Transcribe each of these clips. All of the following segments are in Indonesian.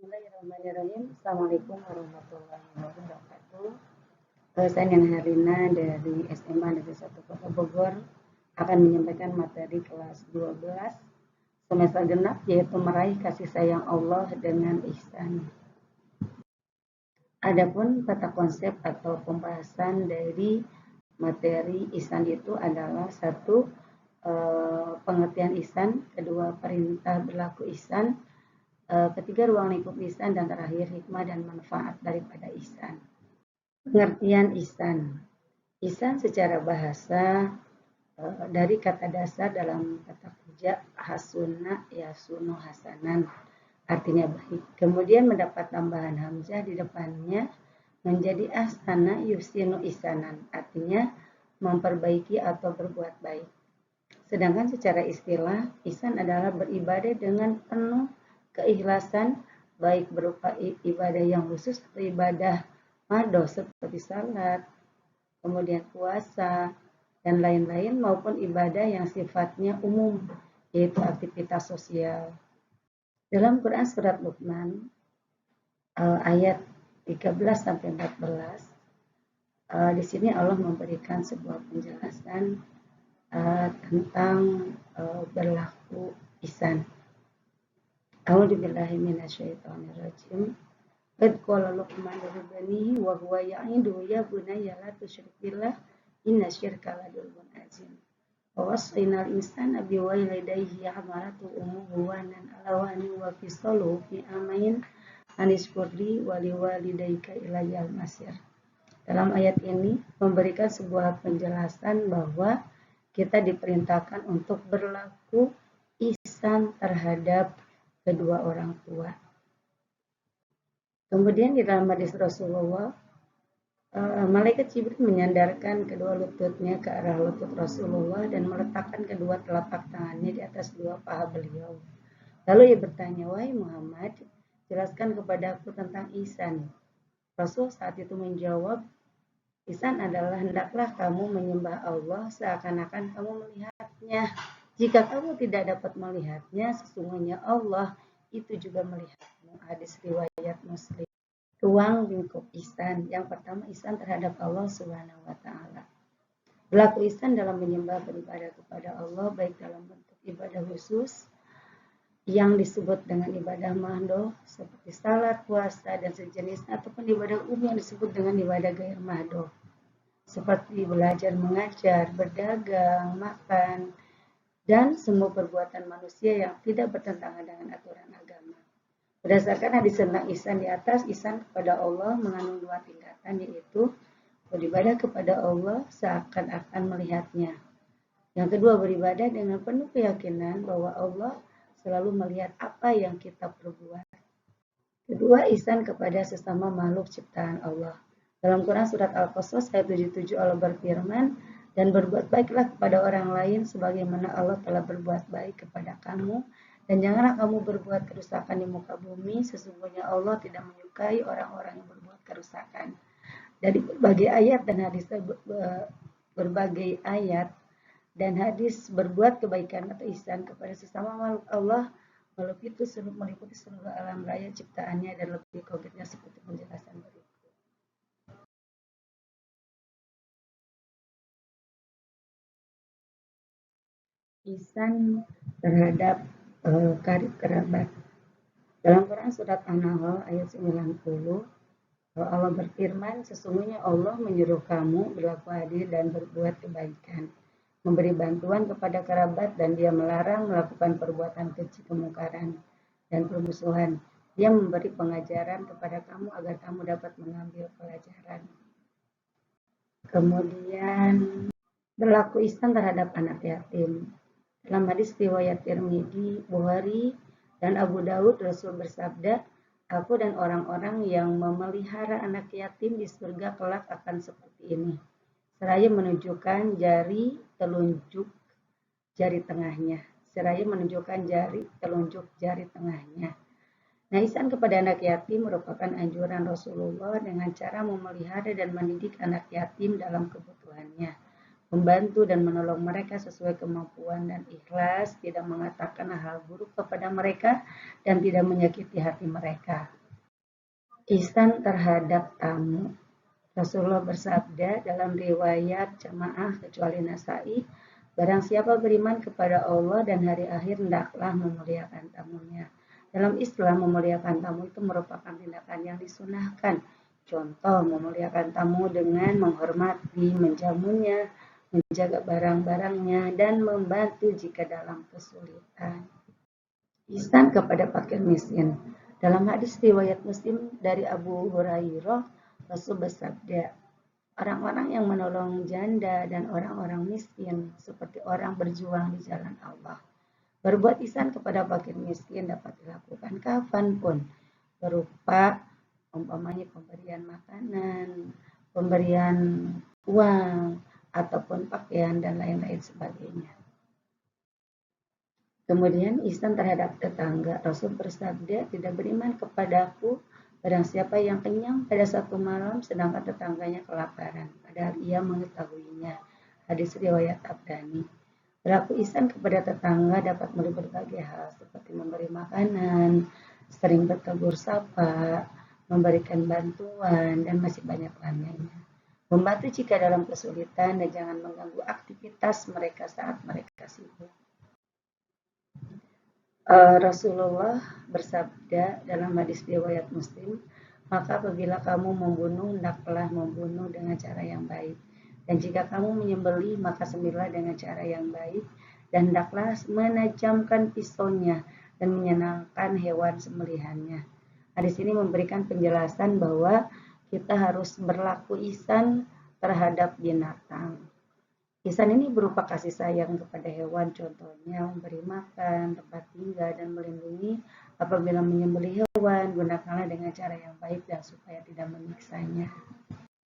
Bismillahirrahmanirrahim. Assalamualaikum warahmatullahi wabarakatuh. Saya Nana Harina dari SMA Negeri 1 Kota Bogor akan menyampaikan materi kelas 12 semester genap, yaitu meraih kasih sayang Allah dengan ihsan. Adapun tata konsep atau pembahasan dari materi ihsan itu adalah satu, pengertian ihsan, kedua perintah berlaku ihsan, ketiga ruang lingkup ihsan, dan terakhir hikmah dan manfaat daripada ihsan. Pengertian ihsan. Ihsan secara bahasa dari kata dasar dalam kata kerja hasuna yasunu hasanan, artinya baik. Kemudian mendapat tambahan hamzah di depannya menjadi ahsana yusinu ihsanan, artinya memperbaiki atau berbuat baik. Sedangkan secara istilah, ihsan adalah beribadah dengan penuh keikhlasan, baik berupa ibadah yang khusus atau ibadah madoh seperti salat, kemudian puasa, dan lain-lain, maupun ibadah yang sifatnya umum, yaitu aktivitas sosial. Dalam Quran surat Luqman ayat 13-14, di sini Allah memberikan sebuah penjelasan tentang berlaku ihsan. A'udzubillahi minasyaitonirrajim. Qad qala Luqman li banihi wa huwa ya'iduhu ya bunayya la tusyrik billah inna syirka la dzulmun azim. Wa wasainal insana biwalidayhi hamalatu ummuhu wahanan ala wahnin wa fisaluhu fi amain anishkurli wa liwalidayka ilayal masir. Dalam ayat ini memberikan sebuah penjelasan bahwa kita diperintahkan untuk berlaku ihsan terhadap kedua orang tua. Kemudian di dalam hadis Rasulullah, malaikat Jibril menyandarkan kedua lututnya ke arah lutut Rasulullah dan meletakkan kedua telapak tangannya di atas dua paha beliau. Lalu ia bertanya, "Wahai Muhammad, jelaskan kepada aku tentang ihsan." Rasul saat itu menjawab, "Ihsan adalah hendaklah kamu menyembah Allah seakan-akan kamu melihatnya. Jika kamu tidak dapat melihatnya, sesungguhnya Allah itu juga melihatmu." Hadis riwayat Muslim. Ruang lingkup ihsan. Yang pertama, ihsan terhadap Allah Subhanahu wa taala. Berlaku ihsan dalam menyembah beribadah kepada Allah, baik dalam bentuk ibadah khusus yang disebut dengan ibadah mahdoh seperti salat, puasa, dan sejenisnya, ataupun ibadah umum yang disebut dengan ibadah gair mahdoh seperti belajar mengajar, berdagang, makan, dan semua perbuatan manusia yang tidak bertentangan dengan aturan agama. Berdasarkan hadis tentang ihsan di atas, ihsan kepada Allah mengandung dua tingkatan, yaitu beribadah kepada Allah seakan-akan melihatnya. Yang kedua, beribadah dengan penuh keyakinan bahwa Allah selalu melihat apa yang kita perbuat. Kedua, ihsan kepada sesama makhluk ciptaan Allah. Dalam Quran surat Al-Qasas ayat 77 Allah berfirman, "Dan berbuat baiklah kepada orang lain sebagaimana Allah telah berbuat baik kepada kamu. Dan janganlah kamu berbuat kerusakan di muka bumi, sesungguhnya Allah tidak menyukai orang-orang yang berbuat kerusakan." Dari berbagai ayat dan hadis berbuat kebaikan atau ihsan kepada sesama makhluk Allah meliputi seluruh alam raya ciptaannya, dan lebih konkretnya seperti penjelasan berikut. Ihsan terhadap karib kerabat. Dalam Quran surat An-Nahl ayat 90, Allah berfirman, "Sesungguhnya Allah menyuruh kamu berlaku adil dan berbuat kebaikan, memberi bantuan kepada kerabat, dan Dia melarang melakukan perbuatan keji, kemungkaran, dan permusuhan. Dia memberi pengajaran kepada kamu agar kamu dapat mengambil pelajaran." Kemudian berlaku ihsan terhadap anak yatim. Dalam hadis riwayat Tirmidzi, Bukhari, dan Abu Daud, Rasul bersabda, "Aku dan orang-orang yang memelihara anak yatim di surga kelak akan seperti ini." Seraya menunjukkan jari telunjuk jari tengahnya. Nah, ihsan kepada anak yatim merupakan anjuran Rasulullah dengan cara memelihara dan mendidik anak yatim dalam kebutuhannya, membantu dan menolong mereka sesuai kemampuan dan ikhlas, tidak mengatakan hal buruk kepada mereka dan tidak menyakiti hati mereka. Ihsan terhadap tamu. Rasulullah bersabda dalam riwayat jamaah kecuali Nasai, barang siapa beriman kepada Allah dan hari akhir hendaklah memuliakan tamunya. Dalam Islam, memuliakan tamu itu merupakan tindakan yang disunahkan. Contoh, memuliakan tamu dengan menghormati, menjamunya, menjaga barang-barangnya, dan membantu jika dalam kesulitan. Ihsan kepada fakir miskin. Dalam hadis riwayat Muslim dari Abu Hurairah, Rasul bersabda, orang-orang yang menolong janda dan orang-orang miskin seperti orang berjuang di jalan Allah. Berbuat ihsan kepada fakir miskin dapat dilakukan kapanpun, berupa umpamanya pemberian makanan, pemberian uang, ataupun pakaian dan lain-lain sebagainya. Kemudian ihsan terhadap tetangga. Rasul bersabda, tidak beriman kepadaku barang siapa yang kenyang pada satu malam sedangkan tetangganya kelaparan, padahal ia mengetahuinya. Hadis riwayat Tabrani. Berlaku ihsan kepada tetangga dapat melalui berbagai hal seperti memberi makanan, sering bertegur sapa, memberikan bantuan, dan masih banyak lainnya. Membantu jika dalam kesulitan dan jangan mengganggu aktivitas mereka saat mereka sibuk. Rasulullah bersabda dalam hadis riwayat Muslim, maka apabila kamu membunuh, hendaklah membunuh dengan cara yang baik. Dan jika kamu menyembelih, maka sembelihlah dengan cara yang baik. Dan hendaklah menajamkan pisaunya dan menyenangkan hewan sembelihannya. Hadis ini memberikan penjelasan bahwa kita harus berlaku ihsan terhadap binatang. Ihsan ini berupa kasih sayang kepada hewan, contohnya memberi makan, tempat tinggal, dan melindungi. Apabila menyembelih hewan, gunakanlah dengan cara yang baik dan supaya tidak menyiksanya.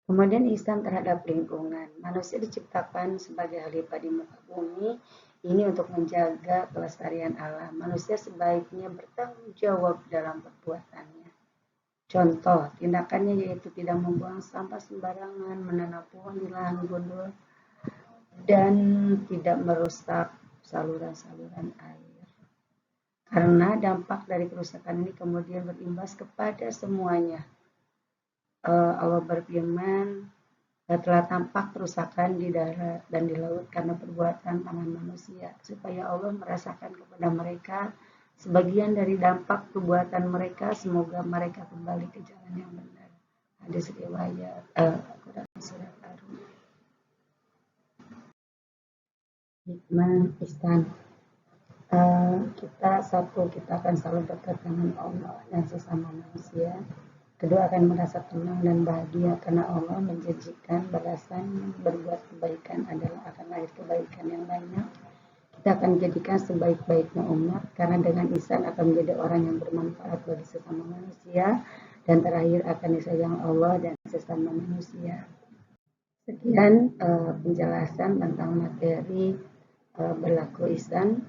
Kemudian ihsan terhadap lingkungan. Manusia diciptakan sebagai khalifah di muka bumi, ini untuk menjaga kelestarian alam. Manusia sebaiknya bertanggung jawab dalam perbuatannya. Contoh, tindakannya yaitu tidak membuang sampah sembarangan, menanam pohon di lahan gundul, dan tidak merusak saluran-saluran air. Karena dampak dari kerusakan ini kemudian berimbas kepada semuanya. Allah berfirman, telah tampak kerusakan di darat dan di laut karena perbuatan tangan manusia, supaya Allah merasakan kepada mereka sebagian dari dampak perbuatan mereka, semoga mereka kembali ke jalan yang benar. Hadis riwayat Al-Quran surat Ar-Rum. Hikmah ihsan. Kita akan selalu dekat dengan Allah dan sesama manusia. Kedua, akan merasa tenang dan bahagia karena Allah menjanjikan balasan berbuat kebaikan adalah akan lahir kebaikan yang banyak. Kita akan jadikan sebaik-baiknya umat karena dengan ihsan akan menjadi orang yang bermanfaat bagi sesama manusia, dan terakhir akan disayang Allah dan sesama manusia. Sekian penjelasan tentang materi berlaku ihsan.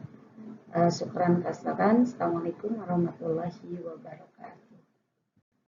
Syukran kasaran. Assalamualaikum warahmatullahi wabarakatuh.